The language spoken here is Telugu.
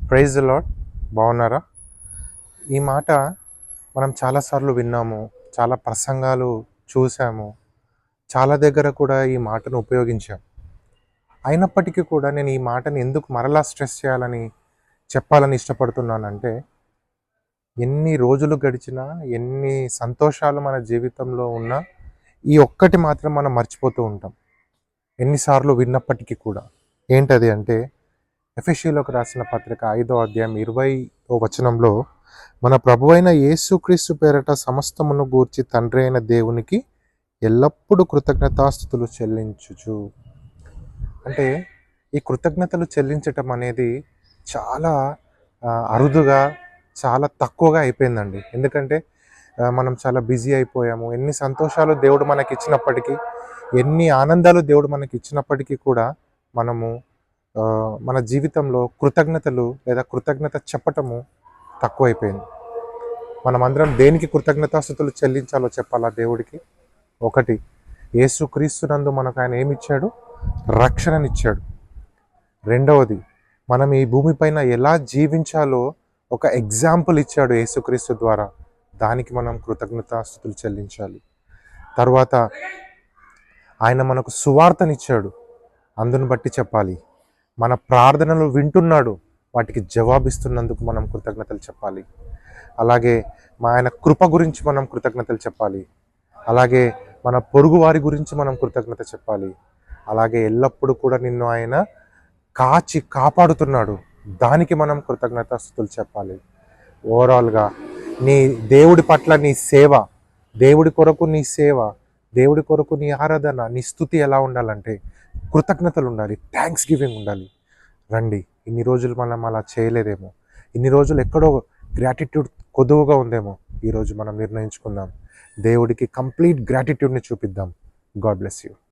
Praise the lord. బాగున్నారా? ఈ మాట మనం చాలాసార్లు విన్నాము, చాలా ప్రసంగాలు చూసాము, చాలా దగ్గర కూడా ఈ మాటను ఉపయోగించాం. అయినప్పటికీ కూడా నేను ఈ మాటని ఎందుకు మరలా స్ట్రెస్ చేయాలని చెప్పాలని ఇష్టపడుతున్నానంటే, ఎన్ని రోజులు గడిచినా, ఎన్ని సంతోషాలు మన జీవితంలో ఉన్నా, ఈ ఒక్కటి మాత్రం మనం మర్చిపోతూ ఉంటాం. ఎన్నిసార్లు విన్నప్పటికీ కూడా. ఏంటది అంటే, ఎఫెసీయులకు రాసిన పత్రిక 5వ అధ్యాయం 20వ వచనంలో, మన ప్రభువైన యేసుక్రీస్తు పేరట సమస్తమును గూర్చి తండ్రి అయిన దేవునికి ఎల్లప్పుడూ కృతజ్ఞతాస్తుతులు చెల్లించుచు. అంటే ఈ కృతజ్ఞతలు చెల్లించటం అనేది చాలా అరుదుగా, చాలా తక్కువగా అయిపోయిందండి. ఎందుకంటే మనం చాలా బిజీ అయిపోయాము. ఎన్ని సంతోషాలు దేవుడు మనకి ఇచ్చినప్పటికీ, ఎన్ని ఆనందాలు దేవుడు మనకి ఇచ్చినప్పటికీ కూడా మనము మన జీవితంలో కృతజ్ఞతలు లేదా కృతజ్ఞత చెప్పటము తక్కువైపోయింది. మనమందరం దేనికి కృతజ్ఞతాస్తుతులు చెల్లించాలో చెప్పాలా దేవుడికి? ఒకటి, యేసుక్రీస్తునందు మనకు ఆయన ఏమిచ్చాడు? రక్షణనిచ్చాడు. రెండవది, మనం ఈ భూమిపైన ఎలా జీవించాలో ఒక ఎగ్జాంపుల్ ఇచ్చాడు యేసుక్రీస్తు ద్వారా. దానికి మనం కృతజ్ఞతాస్తుతులు చెల్లించాలి. తర్వాత ఆయన మనకు సువార్తనిచ్చాడు, అందును బట్టి చెప్పాలి. మన ప్రార్థనలు వింటున్నాడు, వాటికి జవాబిస్తున్నందుకు మనం కృతజ్ఞతలు చెప్పాలి. అలాగే ఆయన కృప గురించి మనం కృతజ్ఞతలు చెప్పాలి. అలాగే మన పొరుగు వారి గురించి మనం కృతజ్ఞత చెప్పాలి. అలాగే ఎల్లప్పుడూ కూడా నిన్ను ఆయన కాచి కాపాడుతున్నాడు, దానికి మనం కృతజ్ఞతాస్తుతులు చెప్పాలి. ఓవరాల్గా నీ దేవుడి పట్ల నీ సేవ, దేవుడి కొరకు నీ సేవ, దేవుడి కొరకు నీ ఆరాధన, నీ స్తుతి ఎలా ఉండాలంటే కృతజ్ఞతలు ఉండాలి, థ్యాంక్స్ గివింగ్ ఉండాలి. రండి, ఇన్ని రోజులు మనం అలా చేయలేదేమో, ఇన్ని రోజులు ఎక్కడో గ్రాటిట్యూడ్ కొదువుగా ఉందేమో, ఈరోజు మనం నిర్ణయించుకుందాం, దేవుడికి కంప్లీట్ గ్రాటిట్యూడ్ని చూపిద్దాం. God bless you.